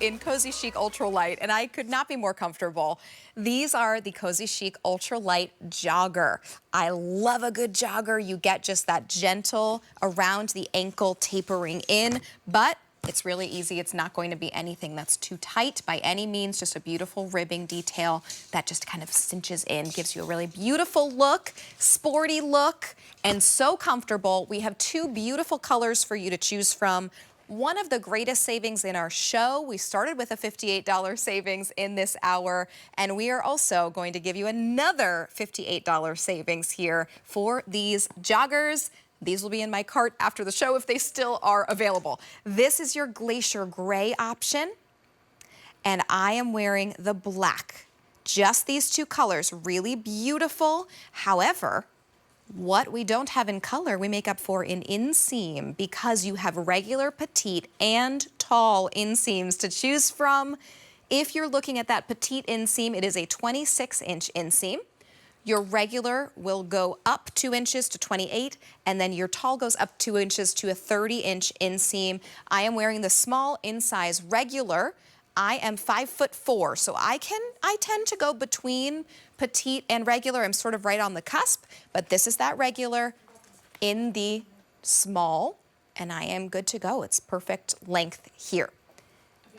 In CozyChic Ultralight, and I could not be more comfortable. These are the CozyChic Ultralight Jogger. I love a good jogger. You get just that gentle around the ankle tapering in, but it's really easy. It's not going to be anything that's too tight by any means, just a beautiful ribbing detail that just kind of cinches in, gives you a really beautiful look, sporty look, and so comfortable. We have two beautiful colors for you to choose from. One of the greatest savings in our show. We started with a $58 savings in this hour, and we are also going to give you another $58 savings here for these joggers. These will be in my cart after the show if they still are available. This is your glacier gray option, and I am wearing the black. Just these two colors, really beautiful. However, what we don't have in color, we make up for in inseam, because you have regular, petite, and tall inseams to choose from. If you're looking at that petite inseam, it is a 26-inch inseam. Your regular will go up 2 inches to 28, and then your tall goes up 2 inches to a 30-inch inseam. I am wearing the small in size regular. I am 5'4", so I tend to go between petite and regular. I'm sort of right on the cusp, but this is that regular in the small, and I am good to go. It's perfect length here.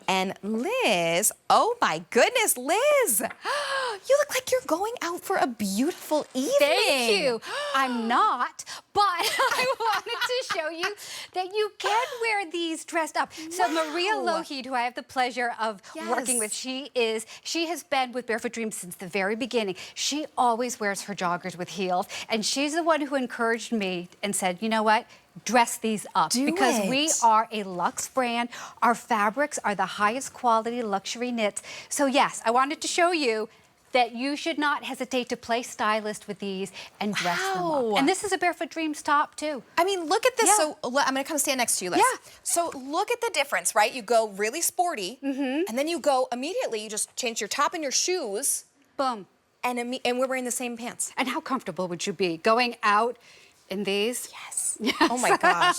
And Liz, oh my goodness, Liz, you look like you're going out for a beautiful evening. Thank you. I'm not, but I wanted to show you that you can wear these dressed up. So Maria Lougheed, who I have the pleasure of working with, she has been with Barefoot Dreams since the very beginning. She always wears her joggers with heels, and she's the one who encouraged me and said, you know what? Dress these up because we are a luxe brand. Our fabrics are the highest quality luxury knits. So yes, I wanted to show you that you should not hesitate to play stylist with these and dress them up. And this is a Barefoot Dreams top too. I mean, look at this. So I'm gonna come stand next to you, Liz. So look at the difference, right? You go really sporty, and then you go immediately, you just change your top and your shoes. Boom. And we're wearing the same pants. And how comfortable would you be going out in these? Yes. Oh my gosh.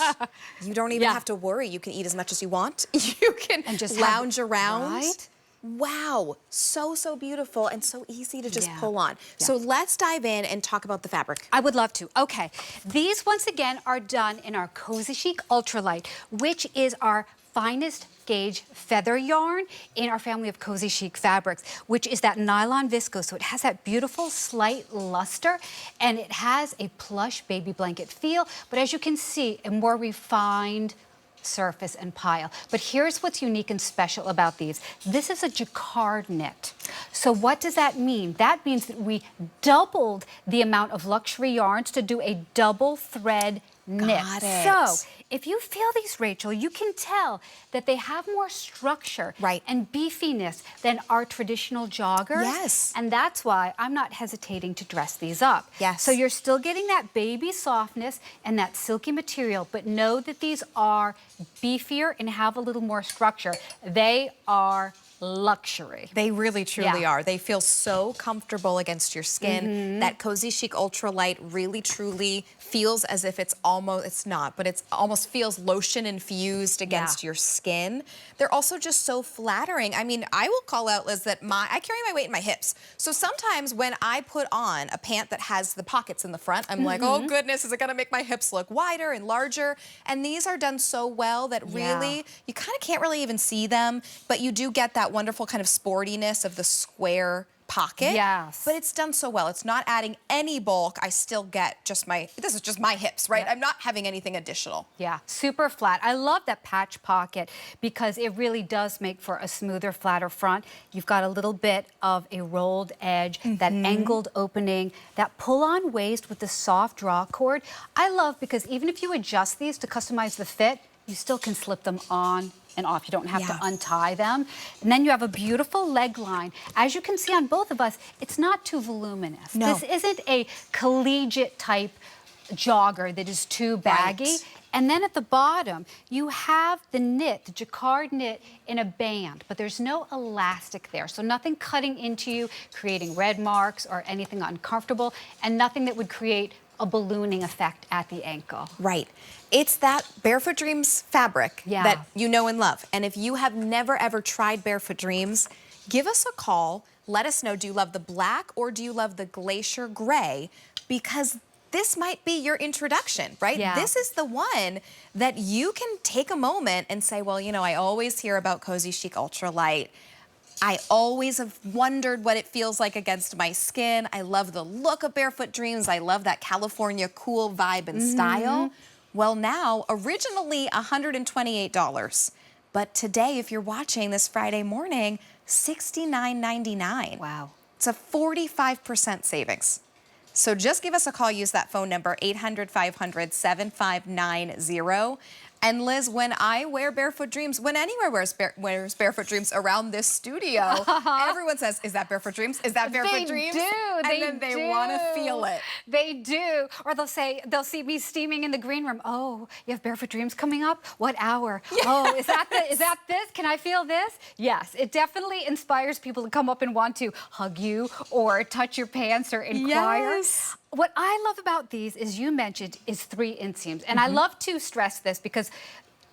You don't even have to worry. You can eat as much as you want. You can just lounge around. Right? Wow. So, so beautiful and so easy to just pull on. So let's dive in and talk about the fabric. I would love to. Okay. These, once again, are done in our CozyChic Ultralight, which is our finest gauge feather yarn in our family of CozyChic fabrics, which is that nylon viscose. So it has that beautiful slight luster, and it has a plush baby blanket feel, but as you can see, a more refined surface and pile. But here's what's unique and special about these. This is a jacquard knit. So what does that mean? That means that we doubled the amount of luxury yarns to do a double thread knit. Got it. So if you feel these, Rachel, you can tell that they have more structure and beefiness than our traditional joggers. Yes. And that's why I'm not hesitating to dress these up. Yes. So you're still getting that baby softness and that silky material, but know that these are beefier and have a little more structure. They are luxury. They really, truly are. They feel so comfortable against your skin. That CozyChic Ultralight really, truly feels as if it's almost, it's not, but it's almost feels lotion infused against your skin. They're also just so flattering. I mean, I will call out, Liz, that I carry my weight in my hips. So sometimes when I put on a pant that has the pockets in the front, I'm like, oh goodness, is it gonna make my hips look wider and larger? And these are done so well that really, you kind of can't really even see them, but you do get that wonderful kind of sportiness of the square pocket. Yes. But it's done so well. It's not adding any bulk. I still get just this is just my hips, right? I'm not having anything additional. Yeah, super flat. I love that patch pocket because it really does make for a smoother, flatter front. You've got a little bit of a rolled edge, that angled opening, that pull-on waist with the soft draw cord. I love because even if you adjust these to customize the fit, you still can slip them on and off. You don't have to untie them. And then you have a beautiful leg line. As you can see on both of us, it's not too voluminous. No. This isn't a collegiate type jogger that is too baggy. And then at the bottom, you have the knit, the jacquard knit in a band, but there's no elastic there. So nothing cutting into you, creating red marks or anything uncomfortable, and nothing that would create a ballooning effect at the ankle. Right. It's that Barefoot Dreams fabric that you know and love. And if you have never ever tried Barefoot Dreams, give us a call. Let us know, do you love the black or do you love the glacier gray? Because this might be your introduction, right? Yeah. This is the one that you can take a moment and say, well, you know, I always hear about CozyChic Ultralight. I always have wondered what it feels like against my skin. I love the look of Barefoot Dreams. I love that California cool vibe and style. Well, now, originally $128, but today, if you're watching this Friday morning, $69.99. Wow. It's a 45% savings. So just give us a call, use that phone number, 800-500-7590. And Liz, when I wear Barefoot Dreams, when anyone wears Barefoot Dreams around this studio, everyone says, is that Barefoot Dreams? Is that Barefoot Dreams? They do. And then they want to feel it. They do. Or they'll say, they'll see me steaming in the green room. Oh, you have Barefoot Dreams coming up? What hour? Yes. Oh, is that this? Can I feel this? Yes, it definitely inspires people to come up and want to hug you or touch your pants or inquire. Yes. What I love about these, as you mentioned, is 3 inseams. And I love to stress this because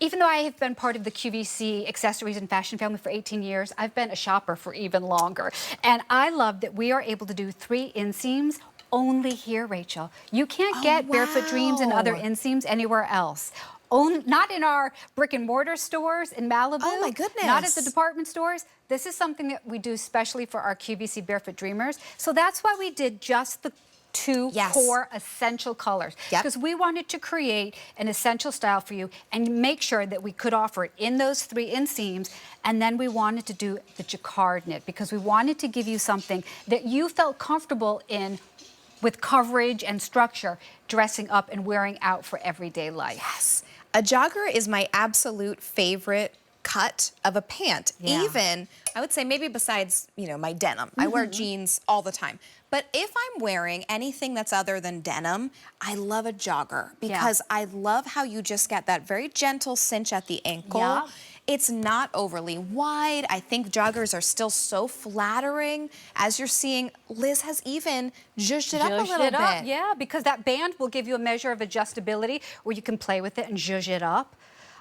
even though I have been part of the QVC accessories and fashion family for 18 years, I've been a shopper for even longer. And I love that we are able to do 3 inseams only here, Rachel. You can't get Barefoot Dreams and other inseams anywhere else. Not in our brick and mortar stores in Malibu. Oh my goodness. Not at the department stores. This is something that we do especially for our QVC Barefoot Dreamers. So that's why we did just the 2 core essential colors, because we wanted to create an essential style for you and make sure that we could offer it in those 3 inseams. And then we wanted to do the jacquard knit because we wanted to give you something that you felt comfortable in with coverage and structure, dressing up and wearing out for everyday life. Yes. A jogger is my absolute favorite cut of a pant. Even, I would say maybe besides, you know, my denim. I wear jeans all the time. But if I'm wearing anything that's other than denim, I love a jogger because I love how you just get that very gentle cinch at the ankle. It's not overly wide. I think joggers are still so flattering. As you're seeing, Liz has even zhuzhed it up a little bit. Yeah, because that band will give you a measure of adjustability where you can play with it and zhuzh it up.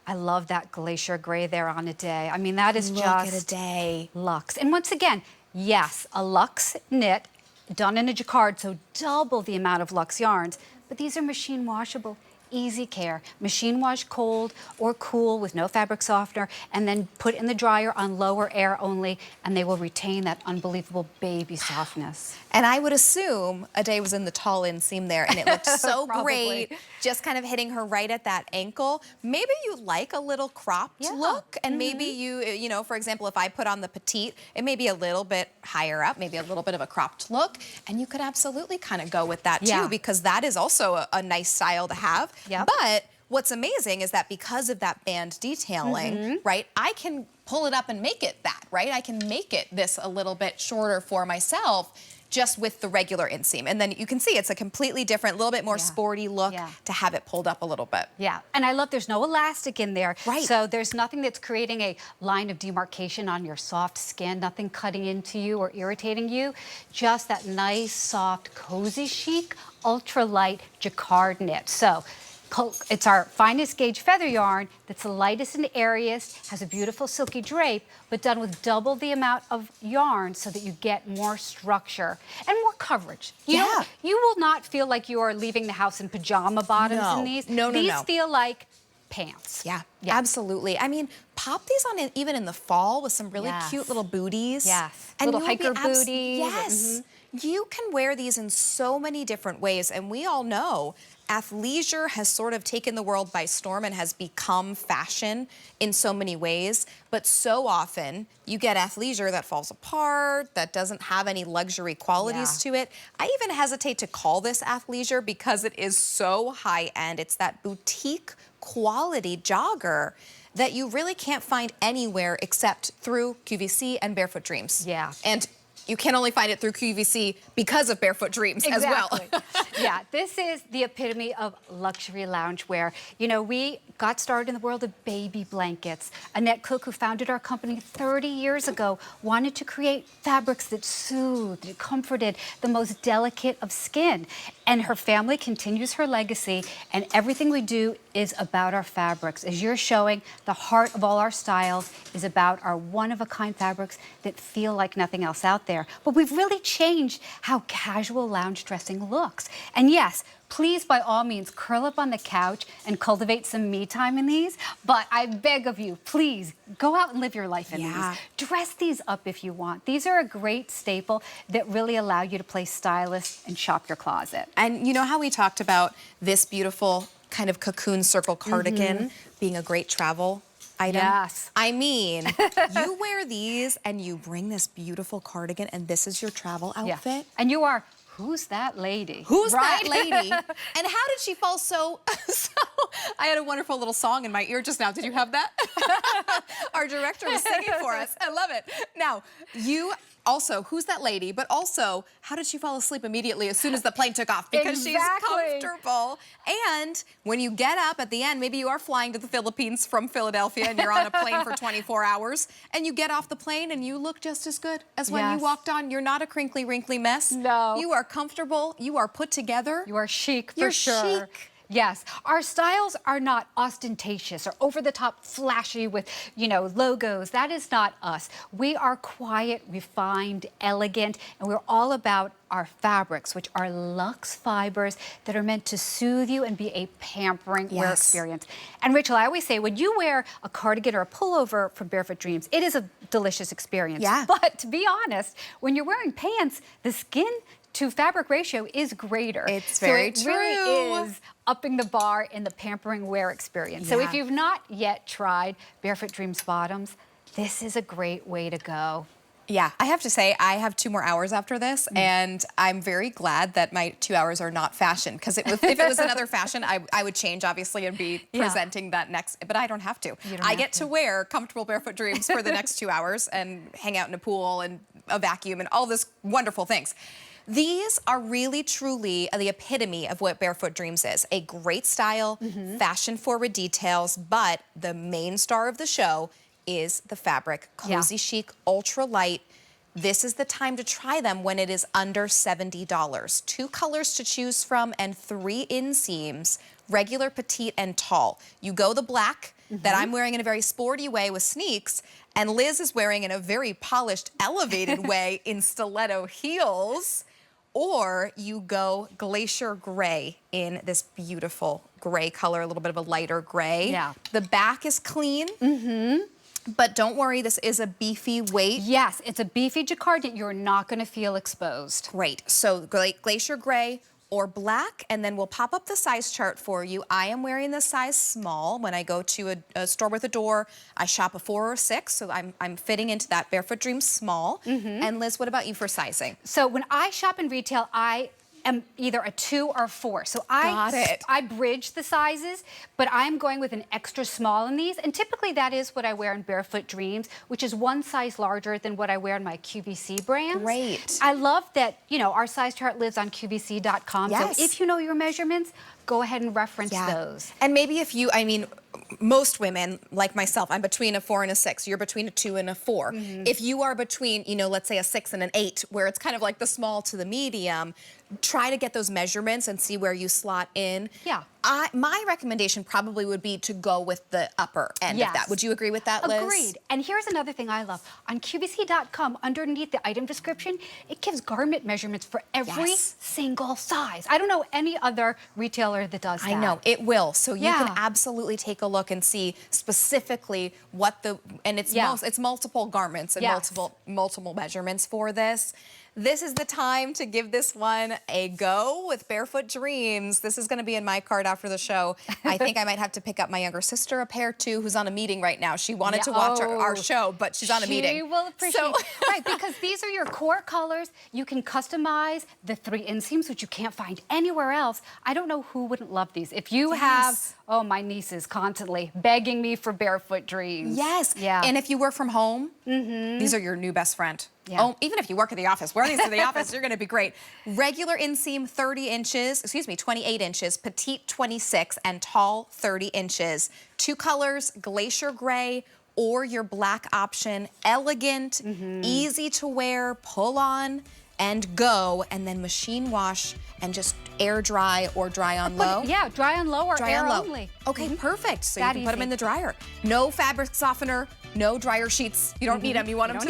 I love that glacier gray there on a day. I mean, that is Look just at a day. luxe. And once again, yes, a luxe knit done in a jacquard, so double the amount of luxe yarns. But these are machine washable. Easy care. Machine wash cold or cool with no fabric softener, and then put in the dryer on lower air only, and they will retain that unbelievable baby softness. And I would assume a day was in the tall inseam there, and it looked so great, just kind of hitting her right at that ankle. Maybe you like a little cropped look, and maybe you know, for example, if I put on the petite, it may be a little bit higher up, maybe a little bit of a cropped look, and you could absolutely kind of go with that too, because that is also a nice style to have. But what's amazing is that because of that band detailing, right, I can pull it up and make it that, right? I can make it this a little bit shorter for myself just with the regular inseam. And then you can see it's a completely different, little bit more sporty look to have it pulled up a little bit. Yeah, and I love there's no elastic in there. Right. So there's nothing that's creating a line of demarcation on your soft skin, nothing cutting into you or irritating you. Just that nice, soft, CozyChic, ultralight jacquard knit. So it's our finest gauge feather yarn that's the lightest and airiest, has a beautiful silky drape, but done with double the amount of yarn so that you get more structure and more coverage. You know, you will not feel like you are leaving the house in pajama bottoms in these. These feel like pants. Yeah, absolutely. I mean, pop these on even in the fall with some really cute little booties. And little hiker booties. Yes. You can wear these in so many different ways, and we all know athleisure has sort of taken the world by storm and has become fashion in so many ways, but so often you get athleisure that falls apart, that doesn't have any luxury qualities to it. I even hesitate to call this athleisure because it is so high-end. It's that boutique quality jogger that you really can't find anywhere except through QVC and Barefoot Dreams. And you can only find it through QVC because of Barefoot Dreams as well. Yeah, this is the epitome of luxury loungewear. You know, we got started in the world of baby blankets. Annette Cook, who founded our company 30 years ago, wanted to create fabrics that soothed, that comforted the most delicate of skin. And her family continues her legacy, and everything we do is about our fabrics. As you're showing, the heart of all our styles is about our one-of-a-kind fabrics that feel like nothing else out there. But we've really changed how casual lounge dressing looks. And yes, please, by all means, curl up on the couch and cultivate some me time in these. But I beg of you, please, go out and live your life in these. Dress these up if you want. These are a great staple that really allow you to play stylist and shop your closet. And you know how we talked about this beautiful kind of cocoon circle cardigan being a great travel item? Yes. I mean, you wear these and you bring this beautiful cardigan and this is your travel outfit. Yeah. And you are, who's that lady? Who's that lady? And how did she fall so... I had a wonderful little song in my ear just now. Did you have that? Our director was singing for us. I love it. Now, you... Also, who's that lady? But also, how did she fall asleep immediately as soon as the plane took off? Because she's comfortable. And when you get up at the end, maybe you are flying to the Philippines from Philadelphia and you're on a plane for 24 hours, and you get off the plane and you look just as good as when you walked on. You're not a crinkly, wrinkly mess. No. You are comfortable. You are put together. You are chic for You're sure. chic. Yes, our styles are not ostentatious or over-the-top flashy with, you know, logos. That is not us. We are quiet, refined, elegant, and we're all about our fabrics, which are luxe fibers that are meant to soothe you and be a pampering wear experience. And Rachel, I always say, when you wear a cardigan or a pullover from Barefoot Dreams, it is a delicious experience. Yeah. But to be honest, when you're wearing pants, the skin to fabric ratio is greater. It's very true. It really is upping the bar in the pampering wear experience. So if you've not yet tried Barefoot Dreams bottoms, this is a great way to go. Yeah, I have to say, I have 2 more hours after this, and I'm very glad that my 2 hours are not fashion, because if it was another fashion, I would change, obviously, and be presenting that next, but I don't have to. I get to wear comfortable Barefoot Dreams for the next 2 hours and hang out in a pool and a vacuum and all this wonderful things. These are really, truly the epitome of what Barefoot Dreams is. A great style, fashion-forward details, but the main star of the show is the fabric. CozyChic, ultra light. This is the time to try them when it is under $70. 2 colors to choose from and 3 inseams, regular, petite, and tall. You go the black that I'm wearing in a very sporty way with sneaks, and Liz is wearing in a very polished, elevated way in stiletto heels. Or you go glacier gray in this beautiful gray color, a little bit of a lighter gray. Yeah. The back is clean. But don't worry, this is a beefy weight. Yes, it's a beefy jacquard that you're not going to feel exposed. Great. So glacier gray or black, and then we'll pop up the size chart for you. I am wearing the size small. When I go to a store with a door, I shop a 4 or 6, so I'm fitting into that Barefoot Dreams small. And Liz, what about you for sizing? So when I shop in retail, I am either a 2 or 4. So I bridge the sizes, but I'm going with an extra small in these. And typically that is what I wear in Barefoot Dreams, which is 1 size larger than what I wear in my QVC brands. Great. I love that, you know, our size chart lives on QVC.com. So if you know your measurements, go ahead and reference those. And maybe if you, I mean, most women, like myself, I'm between a 4 and a 6. You're between a 2 and a 4. If you are between, you know, let's say a 6 and an 8, where it's kind of like the small to the medium, try to get those measurements and see where you slot in. Yeah. My recommendation probably would be to go with the upper end of that. Would you agree with that, Liz? Agreed. And here's another thing I love. On QVC.com, underneath the item description, it gives garment measurements for every single size. I don't know any other retailer that does that. I know, it will. So you can absolutely take a look and see specifically what the, and it's it's multiple garments and multiple measurements for this. This is the time to give this one a go with Barefoot Dreams. This is going to be in my cart after the show. I think I might have to pick up my younger sister a pair too, who's on a meeting right now. She wanted to watch our show, but she's on a meeting. She will appreciate right, because these are your core colors. You can customize the 3 inseams, which you can't find anywhere else. I don't know who wouldn't love these. If you have Oh, my niece is constantly begging me for barefoot dreams. Yes. Yeah. And if you work from home, these are your new best friend. Yeah. Oh, even if you work at the office, wear these to the office, you're going to be great. Regular inseam 30 inches, 28 inches, petite 26, and tall 30 inches. 2 colors, glacier gray or your black option. Elegant, easy to wear, pull on and go, and then machine wash and just air dry or dry on low. Yeah, dry on low or Dry air on low. only. Okay, perfect. So you That can put them easy. in the dryer. No fabric softener, no dryer sheets. You don't need them. You want them to